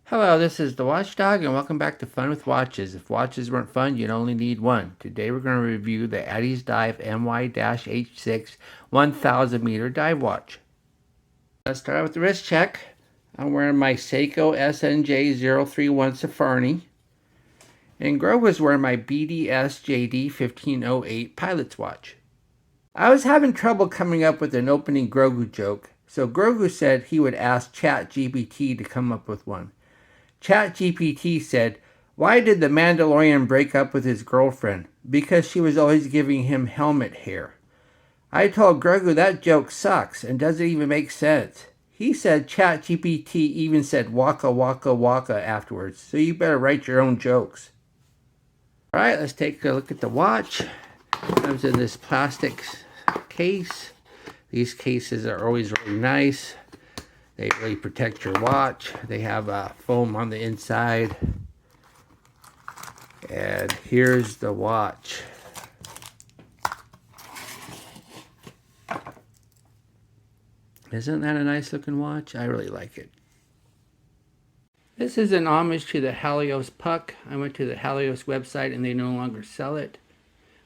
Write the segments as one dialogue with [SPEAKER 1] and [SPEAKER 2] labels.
[SPEAKER 1] Hello, this is the Watchdog, and welcome back to Fun with Watches. If watches weren't fun, you'd only need one. Today we're going to review the ADDIESDIVE My-H6 1000 meter dive watch. Let's start out with the wrist check. I'm wearing my Seiko SNJ031 Safari, and Grove was wearing my BDS-JD 1508 pilot's watch. I was having trouble coming up with an opening Grogu joke, so Grogu said he would ask ChatGPT to come up with one. ChatGPT said, "Why did the Mandalorian break up with his girlfriend? Because she was always giving him helmet hair." I told Grogu that joke sucks and doesn't even make sense. He said ChatGPT even said waka waka waka afterwards, so you better write your own jokes. Alright, let's take a look at the watch. It comes in this plastic case. These cases are always really nice. They really protect your watch. They have foam on the inside. And here's the watch. Isn't that a nice looking watch? I really like it. This is an homage to the Halios puck. I went to the Halios website and they no longer sell it.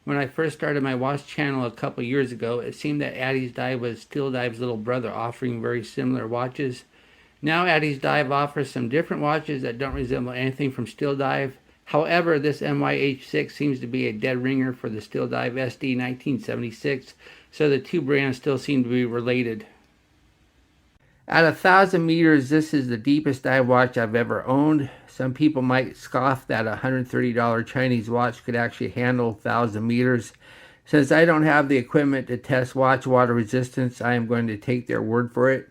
[SPEAKER 1] When I first started my watch channel a couple years ago, it seemed that ADDIESDIVE was Steel Dive's little brother, offering very similar watches. Now ADDIESDIVE offers some different watches that don't resemble anything from Steel Dive. However, this My-H6 seems to be a dead ringer for the Steel Dive SD 1976, so the two brands still seem to be related. At 1,000 meters, this is the deepest dive watch I've ever owned. Some people might scoff that a $130 Chinese watch could actually handle 1,000 meters. Since I don't have the equipment to test watch water resistance, I am going to take their word for it.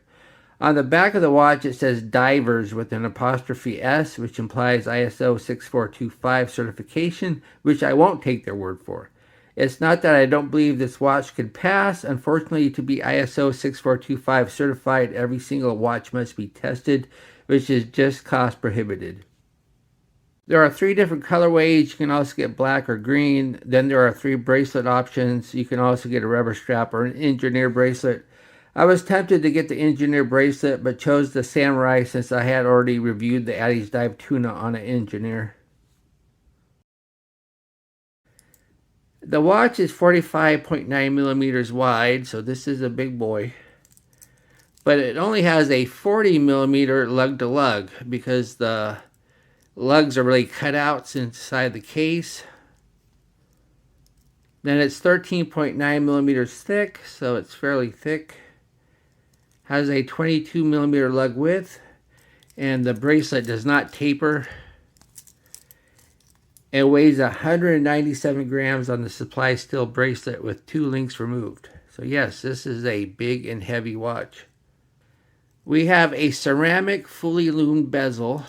[SPEAKER 1] On the back of the watch, it says divers with an apostrophe S, which implies ISO 6425 certification, which I won't take their word for. It's not that I don't believe this watch could pass. Unfortunately, to be ISO 6425 certified, every single watch must be tested, which is just cost prohibitive. There are 3 different colorways. You can also get black or green. Then there are 3 bracelet options. You can also get a rubber strap or an engineer bracelet. I was tempted to get the engineer bracelet, but chose the samurai since I had already reviewed the ADDIESDIVE tuna on an engineer. The watch is 45.9 millimeters wide, so this is a big boy. But it only has a 40 millimeter lug to lug because the lugs are really cut out inside the case. Then it's 13.9 millimeters thick, so it's fairly thick. Has a 22 millimeter lug width, and the bracelet does not taper. It weighs 197 grams on the supply steel bracelet with 2 links removed. So yes, this is a big and heavy watch. We have a ceramic fully lumed bezel,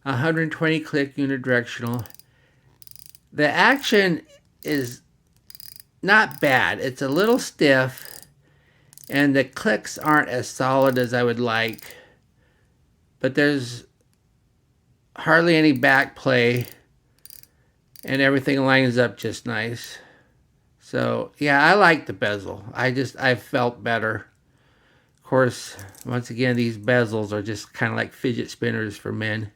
[SPEAKER 1] 120 click unidirectional. The action is not bad. It's a little stiff, and the clicks aren't as solid as I would like, but there's hardly any back play, and everything lines up just nice. So yeah, I like the bezel. I felt better. Of course, once again, these bezels are just kind of like fidget spinners for men.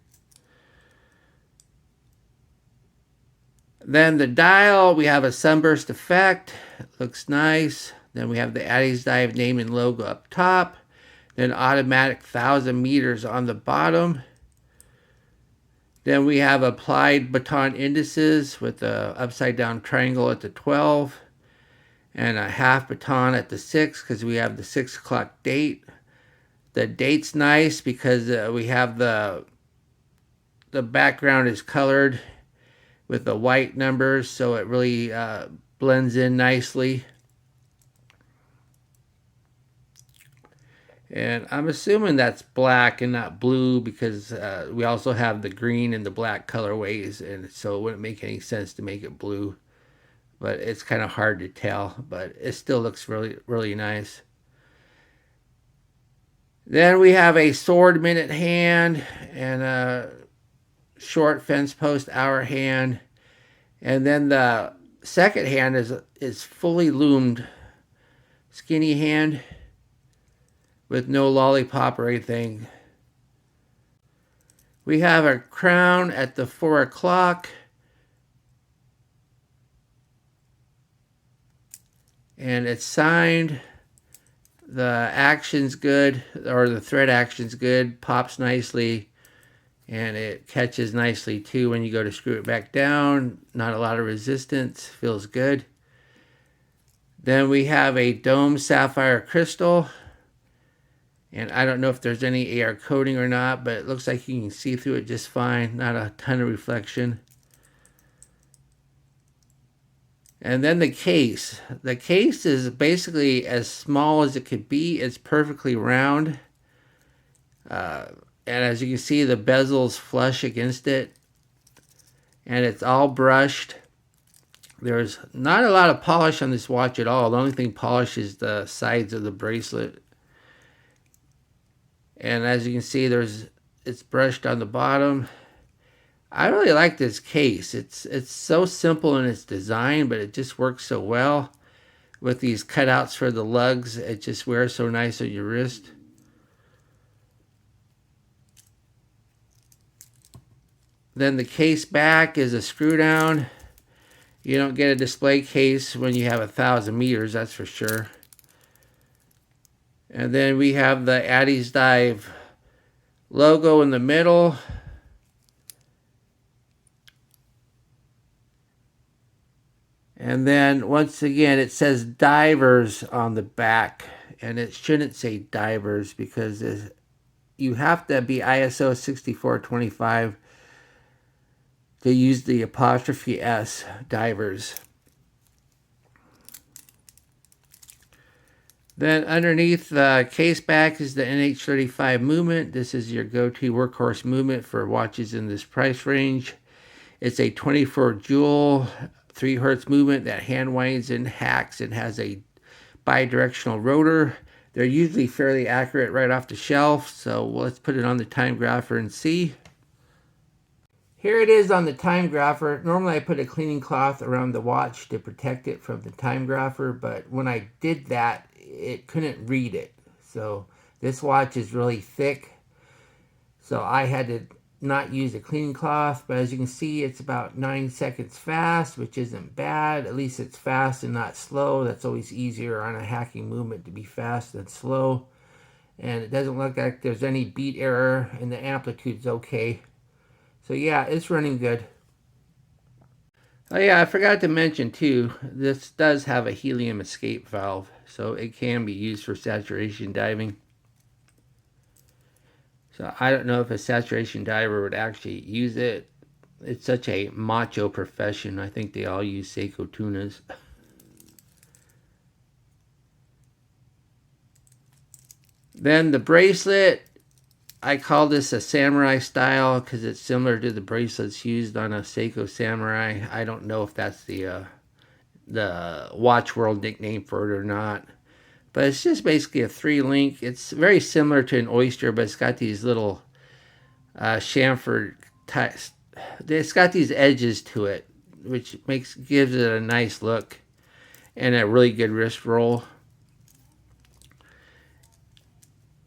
[SPEAKER 1] Then the dial, we have a sunburst effect. It looks nice. Then we have the ADDIESDIVE name and logo up top. Then automatic 1,000 meters on the bottom. Then we have applied baton indices with the upside down triangle at the 12 and a half baton at the 6 because we have the 6 o'clock date. The date's nice because we have the background is colored with the white numbers, so it really blends in nicely. And I'm assuming that's black and not blue because we also have the green and the black colorways, and so it wouldn't make any sense to make it blue. But it's kind of hard to tell, but it still looks really, really nice. Then we have a sword minute hand and a short fence post hour hand. And then the second hand is fully loomed skinny hand with no lollipop or anything. We have our crown at the 4 o'clock. And it's signed. The action's good, or the thread action's good, pops nicely, and it catches nicely too when you go to screw it back down. Not a lot of resistance, feels good. Then we have a dome sapphire crystal, and I don't know if there's any AR coating or not, but it looks like you can see through it just fine, not a ton of reflection. And then the case. The case is basically as small as it could be. It's perfectly round. And as you can see, the bezel's flush against it. And it's all brushed. There's not a lot of polish on this watch at all. The only thing polished is the sides of the bracelet. And as you can see, it's brushed on the bottom. I really like this case. It's so simple in its design, but it just works so well with these cutouts for the lugs. It just wears so nice on your wrist. Then the case back is a screw down. You don't get a display case when you have 1,000 meters, that's for sure. And then we have the ADDIESDIVE logo in the middle. And then once again, it says divers on the back, and it shouldn't say divers because you have to be ISO 6425 to use the apostrophe S, divers. Then underneath the case back is the NH35 movement. This is your go-to workhorse movement for watches in this price range. It's a 24 jewel 3 Hertz movement that hand winds and hacks and has a bi-directional rotor. They're usually fairly accurate right off the shelf, so let's put it on the Timegrapher and see. Here it is on the Timegrapher. Normally I put a cleaning cloth around the watch to protect it from the Timegrapher, but when I did that, it couldn't read it. So this watch is really thick, so I had to not use a cleaning cloth, but as you can see, it's about 9 seconds fast, which isn't bad. At least it's fast and not slow. That's always easier on a hacking movement to be fast than slow. And it doesn't look like there's any beat error, and the amplitude's okay. So yeah, it's running good. Oh yeah, I forgot to mention too, this does have a helium escape valve, so it can be used for saturation diving. So I don't know if a saturation diver would actually use it. It's such a macho profession. I think they all use Seiko tunas. Then the bracelet, I call this a samurai style because it's similar to the bracelets used on a Seiko Samurai. I don't know if that's the watch world nickname for it or not. But it's just basically a 3-link. It's very similar to an oyster, but it's got these little chamfered types. It's got these edges to it, which gives it a nice look and a really good wrist roll.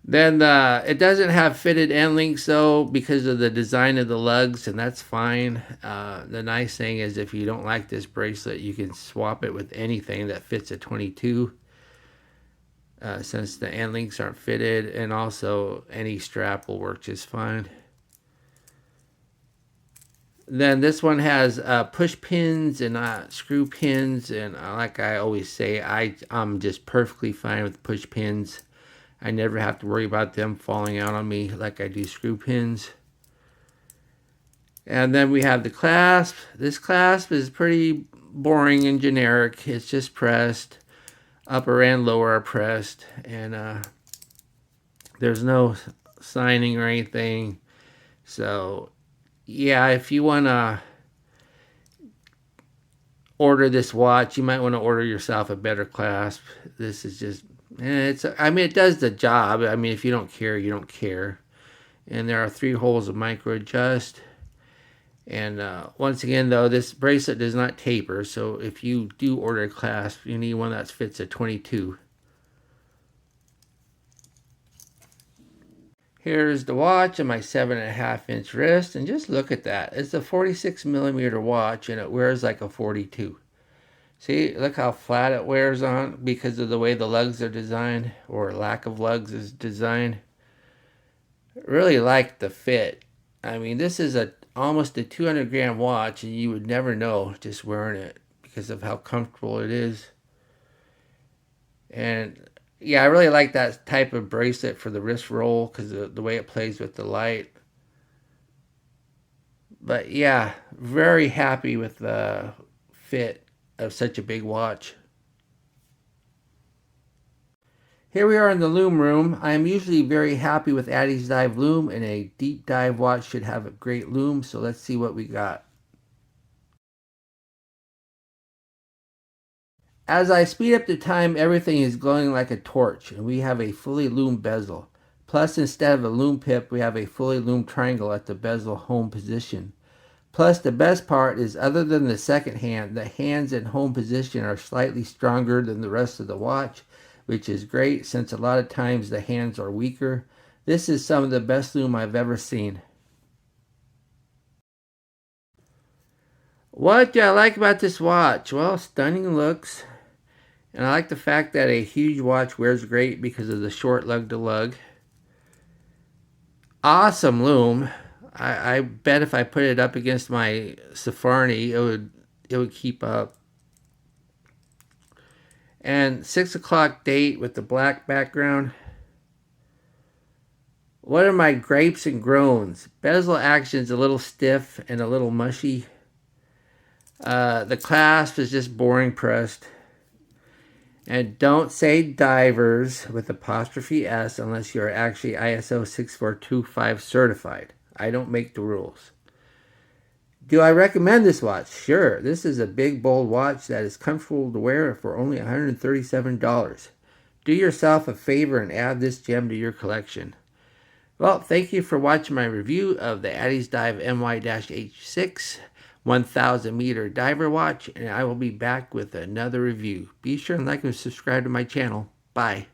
[SPEAKER 1] Then it doesn't have fitted end links though because of the design of the lugs, and that's fine. The nice thing is if you don't like this bracelet, you can swap it with anything that fits a 22. Since the end links aren't fitted, and also any strap will work just fine. Then this one has push pins and screw pins, and like I always say, I'm just perfectly fine with push pins. I never have to worry about them falling out on me like I do screw pins. And then we have the clasp. This clasp is pretty boring and generic. It's just pressed. Upper and lower are pressed, and there's no signing or anything. So yeah, if you want to order this watch, you might want to order yourself a better clasp. This is just, I mean, it does the job. I mean, if you don't care, you don't care. And there are 3 holes of micro adjust. And once again, though, this bracelet does not taper, so if you do order a clasp, you need one that fits a 22. Here's the watch on my 7.5-inch wrist, and just look at that. It's a 46mm watch, and it wears like a 42. See, look how flat it wears on because of the way the lugs are designed, or lack of lugs is designed. Really like the fit. I mean, this is almost a 200-gram watch, and you would never know just wearing it because of how comfortable it is. And yeah, I really like that type of bracelet for the wrist roll because of the way it plays with the light. But yeah, very happy with the fit of such a big watch. Here we are in the Lume room. I am usually very happy with ADDIESDIVE Lume, and a deep dive watch should have a great lume, so let's see what we got. As I speed up the time, everything is glowing like a torch, and we have a fully lumed bezel. Plus, instead of a lume pip, we have a fully lumed triangle at the bezel home position. Plus, the best part is, other than the second hand, the hands in home position are slightly stronger than the rest of the watch, which is great since a lot of times the hands are weaker. This is some of the best lume I've ever seen. What do I like about this watch? Well, stunning looks. And I like the fact that a huge watch wears great because of the short lug to lug. Awesome lume. I bet if I put it up against my Sapphire, it would keep up. And 6 o'clock date with the black background. What are my gripes and groans? Bezel action's a little stiff and a little mushy. The clasp is just boring pressed. And don't say divers with apostrophe S unless you're actually ISO 6425 certified. I don't make the rules. Do I recommend this watch? Sure. This is a big, bold watch that is comfortable to wear for only $137. Do yourself a favor and add this gem to your collection. Well, thank you for watching my review of the ADDIESDIVE My-H6 1000-meter diver watch, and I will be back with another review. Be sure and like and subscribe to my channel. Bye.